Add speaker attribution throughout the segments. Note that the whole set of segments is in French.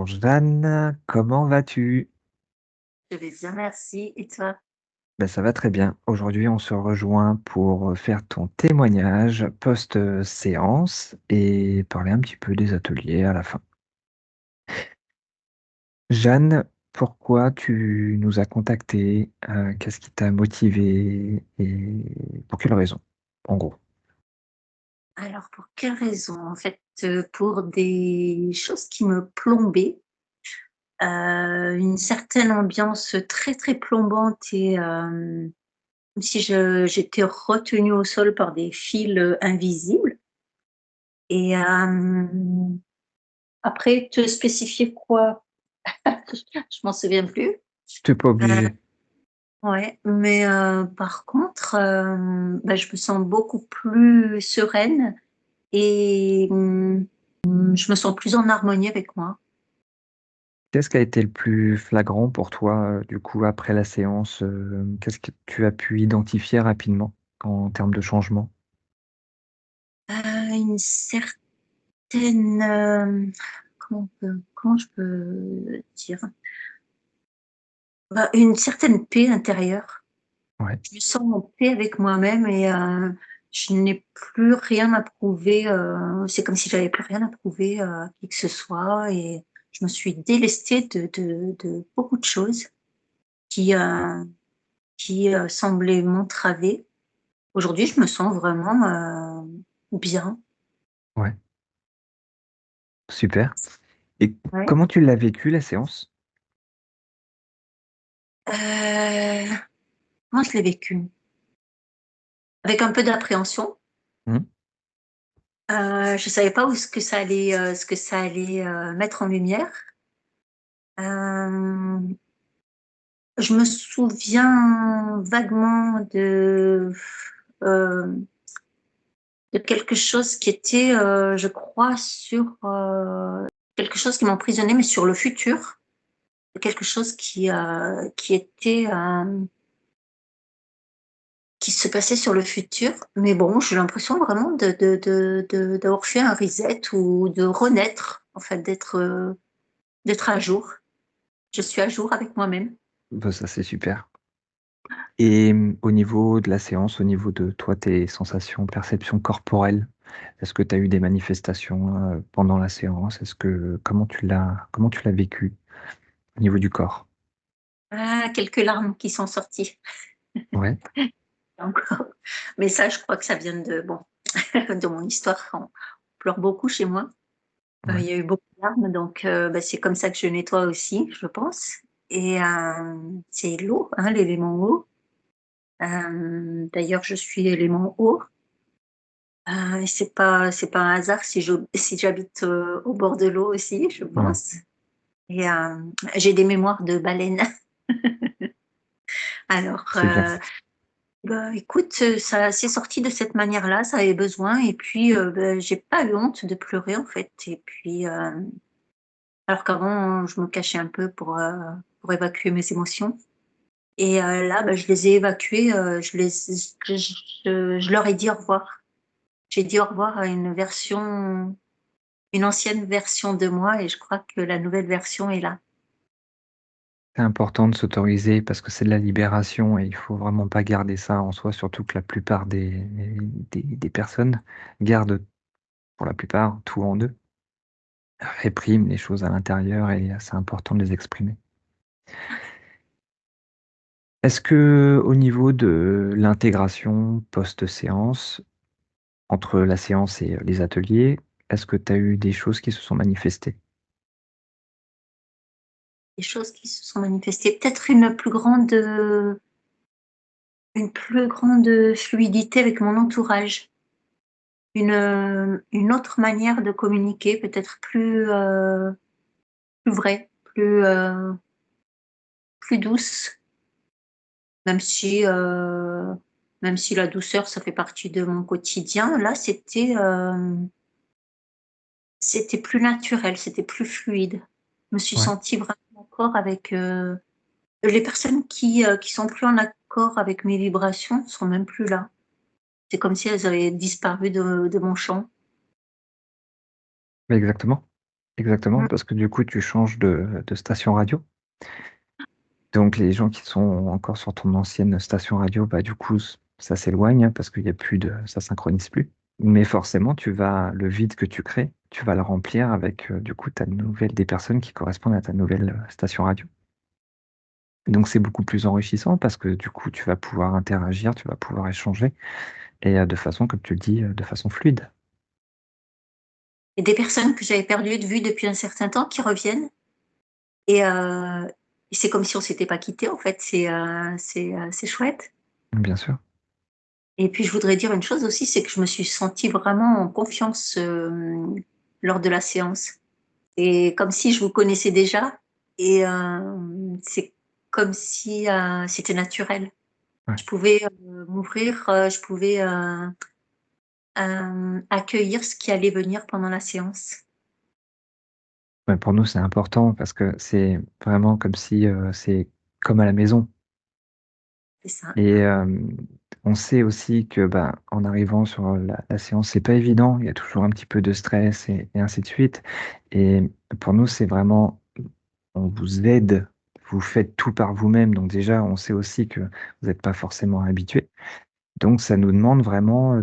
Speaker 1: Bonjour Jeanne, comment vas-tu?
Speaker 2: Je vais bien, merci. Et toi?
Speaker 1: Ben, ça va très bien. Aujourd'hui, on se rejoint pour faire ton témoignage post-séance et parler un petit peu des ateliers à la fin. Jeanne, pourquoi tu nous as contacté? Qu'est-ce qui t'a motivé et pour quelle raison, en gros?
Speaker 2: Alors, pour quelle raison? En fait, pour des choses qui me plombaient, une certaine ambiance très, très plombante et comme si j'étais retenue au sol par des fils, invisibles et après te spécifier quoi? Je m'en souviens plus.
Speaker 1: T'es pas
Speaker 2: Heu,
Speaker 1: obligé.
Speaker 2: ouais, mais par contre, bah, je me sens beaucoup plus sereine et je me sens plus en harmonie avec moi.
Speaker 1: Qu'est-ce qui a été le plus flagrant pour toi, du coup, après la séance? Qu'est-ce que tu as pu identifier rapidement en termes de changement?
Speaker 2: Une certaine, comment je peux dire? Bah, une certaine paix intérieure.
Speaker 1: Ouais.
Speaker 2: Je me sens en paix avec moi-même et je n'ai plus rien à prouver, c'est comme si j'avais plus rien à prouver à qui que ce soit et je me suis délestée de beaucoup de choses qui, semblaient m'entraver. Aujourd'hui, je me sens vraiment, bien.
Speaker 1: Ouais, super. Et
Speaker 2: Ouais.
Speaker 1: comment tu l'as vécu la séance?
Speaker 2: Heu, Comment je l'ai vécu? Avec un peu d'appréhension.
Speaker 1: Mmh.
Speaker 2: Je savais pas où ce que ça allait, mettre en lumière. Hem, je me souviens vaguement hem, de quelque chose qui était, je crois quelque chose qui m'emprisonnait, mais sur le futur. Quelque chose qui était, qui se passait sur le futur, mais bon, j'ai l'impression vraiment d'avoir fait un reset ou de renaître, en fait, d'être à jour. Je suis à jour avec moi-même.
Speaker 1: Bah, ça, c'est super. Et au niveau de la séance, au niveau de toi, tes sensations, perceptions corporelles, est-ce que tu as eu des manifestations, pendant la séance? Est-ce que comment tu l'as vécu au niveau du corps?
Speaker 2: Ah, quelques larmes qui sont sorties
Speaker 1: Ouais,
Speaker 2: encore, mais ça, je crois que ça vient de bon, de mon histoire. On pleure beaucoup chez moi. Il
Speaker 1: ouais,
Speaker 2: y a eu beaucoup de larmes, donc bah, c'est comme ça que je nettoie aussi, je pense et c'est l'eau, hein, l'élément eau. D'ailleurs, je suis élément eau. Et c'est pas un hasard si j'habite, au bord de l'eau aussi, je
Speaker 1: ouais,
Speaker 2: pense et j'ai des mémoires de baleine. Alors,
Speaker 1: c'est bien.
Speaker 2: bah, écoute, ça s'est sorti de cette manière-là, ça avait besoin et puis, bah, j'ai pas eu honte de pleurer, en fait et puis, alors qu'avant, je me cachais un peu pour évacuer mes émotions et là, bah, je les ai évacuées, je leur ai dit au revoir. J'ai dit au revoir à une ancienne version de moi et je crois que la nouvelle version est là.
Speaker 1: C'est important de s'autoriser parce que c'est de la libération et il faut vraiment pas garder ça en soi, surtout que la plupart des personnes gardent, pour la plupart, tout en eux, répriment les choses à l'intérieur et c'est important de les exprimer. Est-ce que au niveau de l'intégration post-séance, entre la séance et les ateliers, est-ce que tu as eu des choses qui se sont manifestées?
Speaker 2: Des choses qui se sont manifestées, peut-être une plus grande fluidité avec mon entourage, une autre manière de communiquer, peut-être plus vraie, plus douce, même si, heu, même si la douceur, ça fait partie de mon quotidien. Là, c'était plus naturel, c'était plus fluide. Je me suis
Speaker 1: Ouais.
Speaker 2: sentie vraiment en accord avec, les personnes qui sont plus en accord avec mes vibrations sont même plus là. C'est comme si elles avaient disparu de mon champ.
Speaker 1: Exactement. exactement,
Speaker 2: Mmh.
Speaker 1: parce que du coup, tu changes de station radio. Donc les gens qui sont encore sur ton ancienne station radio, bah, du coup, ça s'éloigne, hein, parce qu'il y a plus de ça synchronise plus. Mais forcément, le vide que tu crées, tu vas le remplir avec, du coup, ta nouvelle des personnes qui correspondent à ta nouvelle, station radio. Donc c'est beaucoup plus enrichissant parce que du coup, tu vas pouvoir interagir, tu vas pouvoir échanger et de façon, comme tu le dis, de façon fluide.
Speaker 2: Et des personnes que j'avais perdues de vue depuis un certain temps qui reviennent et c'est comme si on s'était pas quittés en fait, c'est chouette.
Speaker 1: Bien sûr,
Speaker 2: Et puis je voudrais dire une chose aussi, c'est que je me suis sentie vraiment en confiance, lors de la séance. Et comme si je vous connaissais déjà et c'est comme si, c'était naturel.
Speaker 1: ouais.
Speaker 2: Je pouvais, m'ouvrir, je pouvais, accueillir ce qui allait venir pendant la séance.
Speaker 1: Ouais, pour nous, c'est important parce que c'est vraiment comme si, c'est comme à la maison.
Speaker 2: C'est ça.
Speaker 1: Et on sait aussi que, bah, en arrivant sur la séance, c'est pas évident. Il y a toujours un petit peu de stress et ainsi de suite. Et pour nous, c'est vraiment on vous aide, vous faites tout par vous-même. Donc déjà, on sait aussi que vous êtes pas forcément habitués. Donc ça nous demande vraiment,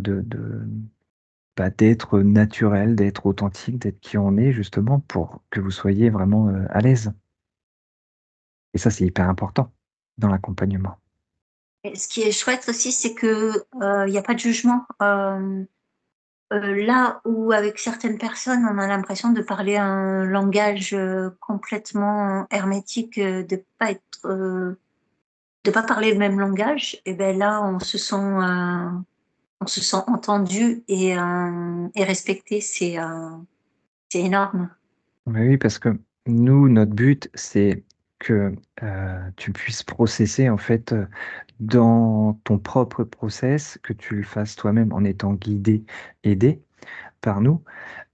Speaker 1: bah, d'être naturel, d'être authentique, d'être qui on est justement pour que vous soyez vraiment, à l'aise. Et ça, c'est hyper important dans l'accompagnement.
Speaker 2: Et ce qui est chouette aussi, c'est que, il y a pas de jugement. Là où avec certaines personnes, on a l'impression de parler un langage, complètement hermétique, de pas parler le même langage et ben là, on se sent entendu et respecté. C'est énorme.
Speaker 1: Mais oui, parce que nous, notre but, c'est que, tu puisses processer en fait, dans ton propre process, que tu le fasses toi-même en étant guidé, aidé par nous.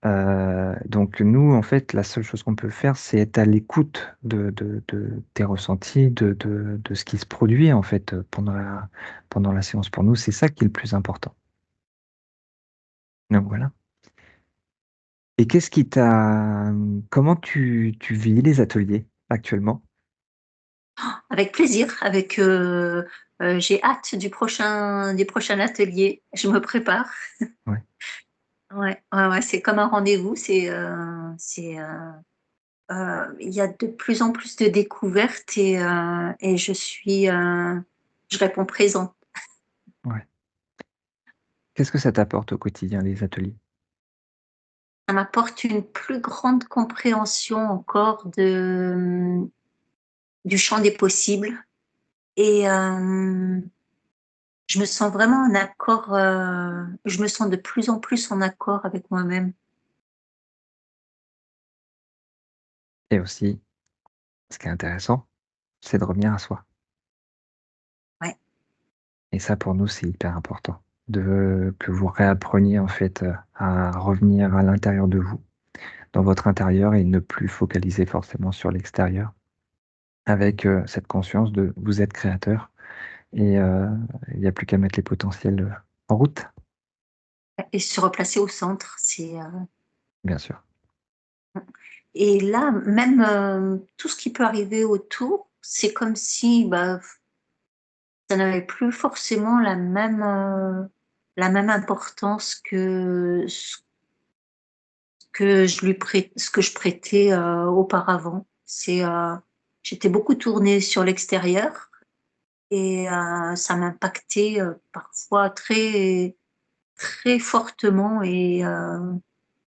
Speaker 1: Donc nous, en fait, la seule chose qu'on peut faire, c'est être à l'écoute de tes ressentis, de ce qui se produit en fait, pendant la séance. Pour nous, c'est ça qui est le plus important. Donc voilà. Et qu'est-ce qui t'a comment tu vis les ateliers actuellement?
Speaker 2: Avec plaisir, j'ai hâte du prochain atelier. Je me prépare.
Speaker 1: Ouais.
Speaker 2: Ouais, ouais, ouais, c'est comme un rendez-vous, il y a de plus en plus de découvertes et je réponds présente.
Speaker 1: Ouais. Qu'est-ce que ça t'apporte au quotidien, les ateliers?
Speaker 2: Ça m'apporte une plus grande compréhension encore du champ des possibles et je me sens vraiment en accord, je me sens de plus en plus en accord avec moi-même.
Speaker 1: Et aussi, ce qui est intéressant, c'est de revenir à soi.
Speaker 2: Ouais.
Speaker 1: Et ça, pour nous, c'est hyper important que vous réappreniez, en fait, à revenir à l'intérieur de vous, dans votre intérieur et ne plus focaliser forcément sur l'extérieur avec, cette conscience de vous êtes créateur et il n'y a plus qu'à mettre les potentiels, en route,
Speaker 2: Et se replacer au centre,
Speaker 1: bien sûr.
Speaker 2: et là, même, tout ce qui peut arriver autour, c'est comme si, bah, ça n'avait plus forcément la même importance que ce que je prêtais, auparavant. J'étais beaucoup tournée sur l'extérieur et ça m'impactait, parfois très fortement et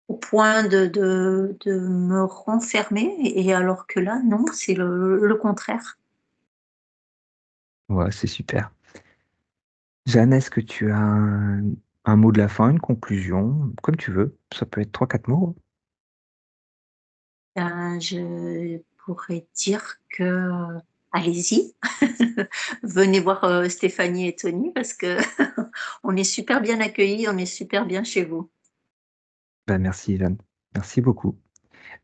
Speaker 2: au point de me renfermer et alors que là, non, c'est le contraire.
Speaker 1: Ouais, c'est super. Jeanne, est-ce que tu as un mot de la fin, une conclusion? Comme tu veux, ça peut être trois quatre mots.
Speaker 2: Je pourrais dire que, allez-y, venez voir, Stéphanie et Tony parce que on est super bien accueillis, on est super bien chez vous.
Speaker 1: Bah, merci Jeanne, merci beaucoup.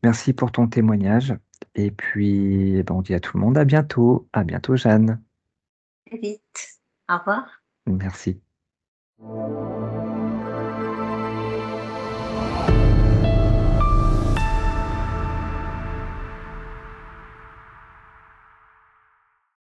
Speaker 1: Merci pour ton témoignage et puis, eh ben, on dit à tout le monde à bientôt. À bientôt Jeanne.
Speaker 2: Très vite. Au revoir.
Speaker 1: Merci.